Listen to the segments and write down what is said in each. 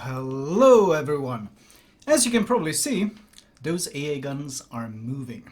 Hello everyone! As you can probably see, those AA guns are moving.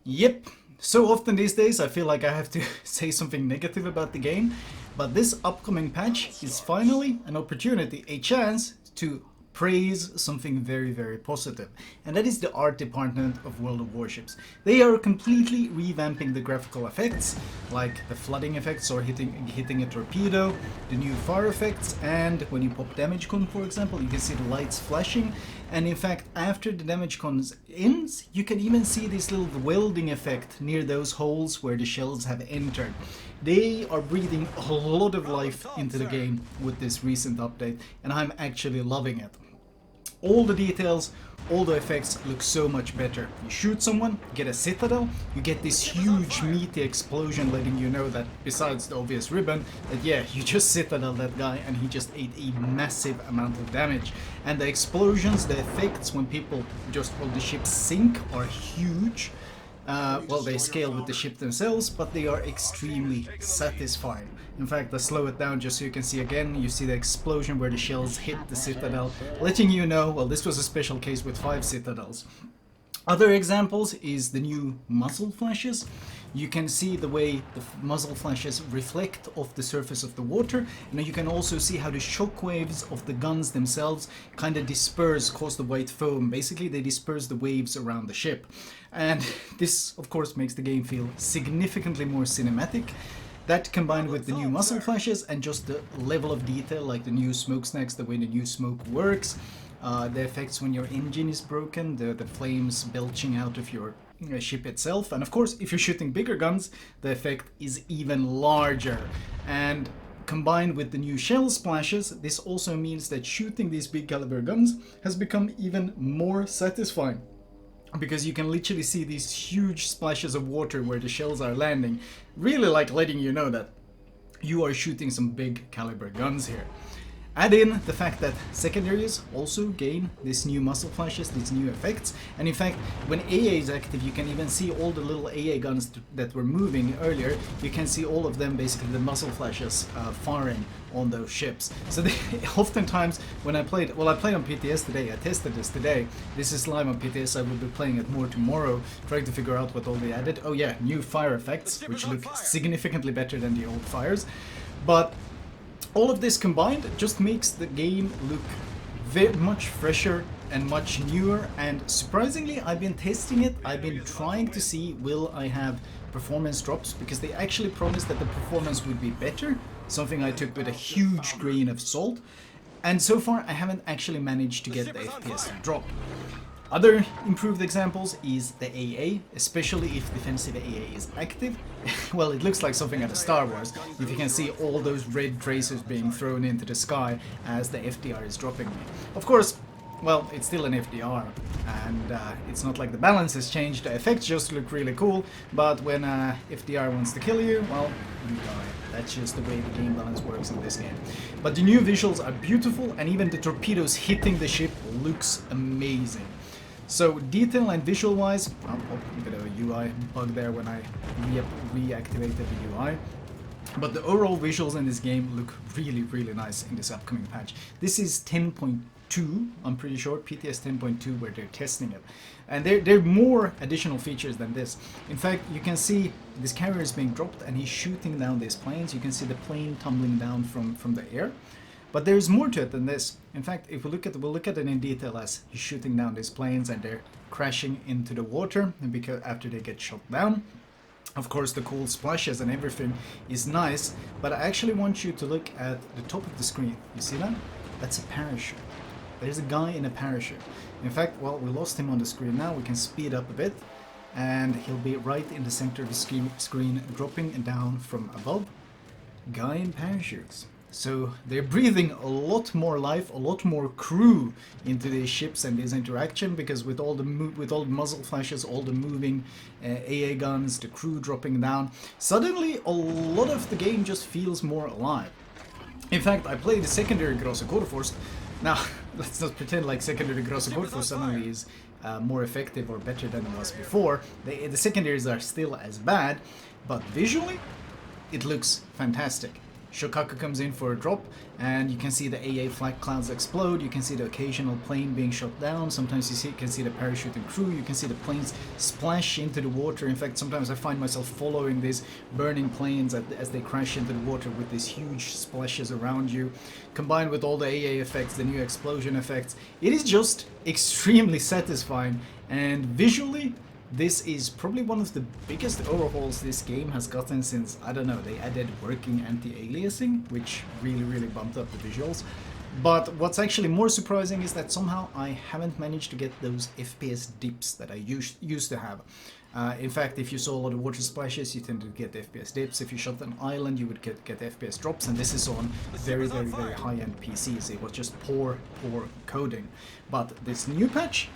Yep, so often these days I feel like I have to say something negative about the game, but this upcoming patch is finally an opportunity, a chance to praise something very positive, and that is the art department of World of Warships. They are completely revamping the graphical effects, like the flooding effects or hitting a torpedo, the new fire effects, and when you pop damage con, for example, you can see the lights flashing, and in fact after the damage con ends you can even see this little welding effect near those holes where the shells have entered. They are breathing a lot of life into the game with this recent update, and I'm actually loving it. All the details, all the effects look so much better. You shoot someone, get a citadel, you get this huge meaty explosion letting you know that, besides the obvious ribbon, that yeah, you just citadel that guy and he just ate a massive amount of damage. And the explosions, the effects when the ships sink are huge. Well, they scale with the ship themselves, but they are extremely satisfying. In fact, I slow it down just so you can see again. You see the explosion where the shells hit the citadel, letting you know, well, this was a special case with 5 citadels. Other examples is the new muzzle flashes. You can see the way the muzzle flashes reflect off the surface of the water, and you can also see how the shockwaves of the guns themselves kind of cause the white foam. Basically, they disperse the waves around the ship. And this, of course, makes the game feel significantly more cinematic. That combined with the new muzzle flashes and just the level of detail, like the new smokestacks, the way the new smoke works, the effects when your engine is broken, the flames belching out of your ship itself, and of course if you're shooting bigger guns the effect is even larger. And combined with the new shell splashes, this also means that shooting these big caliber guns has become even more satisfying, because you can literally see these huge splashes of water where the shells are landing, really like letting you know that you are shooting some big caliber guns here. Add in the fact that secondaries also gain this new muzzle flashes, these new effects, and in fact when AA is active you can even see all the little AA guns that were moving earlier. You can see all of them, basically the muzzle flashes firing on those ships. So they, oftentimes when I played on PTS today, I tested this today. This is live on PTS, I will be playing it more tomorrow, trying to figure out what all they added. Oh yeah, new fire effects, which look significantly better than the old fires. But all of this combined just makes the game look very much fresher and much newer, and surprisingly I've been testing it, I've been trying to see will I have performance drops, because they actually promised that the performance would be better, something I took with a huge grain of salt, and so far I haven't actually managed to get the FPS to drop. Other improved examples is the AA, especially if defensive AA is active. Well, it looks like something out of Star Wars, if you can see all those red tracers being thrown into the sky as the FDR is dropping me. Of course, well, it's still an FDR, and it's not like the balance has changed, the effects just look really cool, but when FDR wants to kill you, well, you die. That's just the way the game balance works in this game. But the new visuals are beautiful, and even the torpedoes hitting the ship looks amazing. So detail and visual wise, a bit of a UI bug there when I reactivated the UI. But the overall visuals in this game look really nice in this upcoming patch. This is 10.2, I'm pretty sure, PTS 10.2, where they're testing it. And there are more additional features than this. In fact, you can see this carrier is being dropped and he's shooting down these planes. You can see the plane tumbling down from the air. But there's more to it than this. In fact, if we'll look at it in detail as he's shooting down these planes and they're crashing into the water, and because after they get shot down. Of course, the cool splashes and everything is nice, but I actually want you to look at the top of the screen. You see that? That's a parachute. There's a guy in a parachute. In fact, well, we lost him on the screen now. We can speed up a bit, and he'll be right in the center of the screen, dropping down from above. Guy in parachutes. So they're breathing a lot more life, a lot more crew into these ships and this interaction, because with all the muzzle flashes, all the moving AA guns, the crew dropping down, suddenly a lot of the game just feels more alive. In fact, I played the secondary Grosse Force. Now, let's not pretend like secondary Grosse Force suddenly is more effective or better than it was before. The secondaries are still as bad, but visually, it looks fantastic. Shokaku comes in for a drop, and you can see the AA flag clouds explode. You can see the occasional plane being shot down. Sometimes can see the parachuting crew. You can see the planes splash into the water. In fact, sometimes I find myself following these burning planes as they crash into the water with these huge splashes around you. Combined with all the AA effects, the new explosion effects, it is just extremely satisfying, and visually, this is probably one of the biggest overhauls this game has gotten since, I don't know, they added working anti-aliasing, which really bumped up the visuals. But what's actually more surprising is that somehow I haven't managed to get those FPS dips that I used to have. In fact, if you saw a lot of water splashes, you tended to get FPS dips. If you shot an island, you would get FPS drops, and this is on very high-end PCs. It was just poor coding. But this new patch,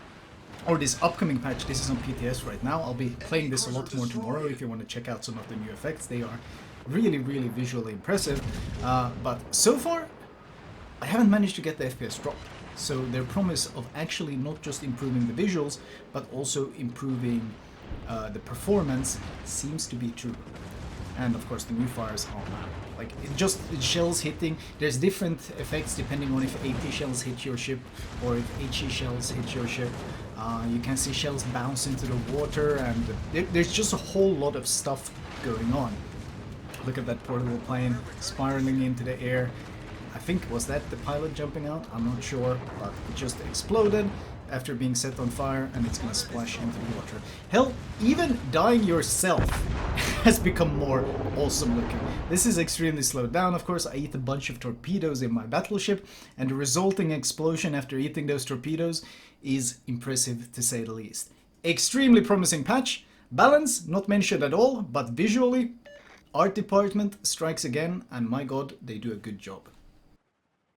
or this upcoming patch, this is on PTS right now. I'll be playing this a lot more tomorrow if you want to check out some of the new effects. They are really visually impressive. But so far, I haven't managed to get the FPS drop. So their promise of actually not just improving the visuals, but also improving the performance seems to be true. And of course the new fires, oh man, like it shells hitting. There's different effects depending on if AT shells hit your ship or if HE shells hit your ship. You can see shells bounce into the water, and there's just a whole lot of stuff going on. Look at that portable plane spiraling into the air. I think, was that the pilot jumping out? I'm not sure, but it just exploded after being set on fire, and it's gonna splash into the water. Hell, even dying yourself has become more awesome looking. This is extremely slowed down. Of course, I eat a bunch of torpedoes in my battleship, and the resulting explosion after eating those torpedoes is impressive to say the least. Extremely promising patch. Balance, not mentioned at all, but visually, art department strikes again, and my god, they do a good job.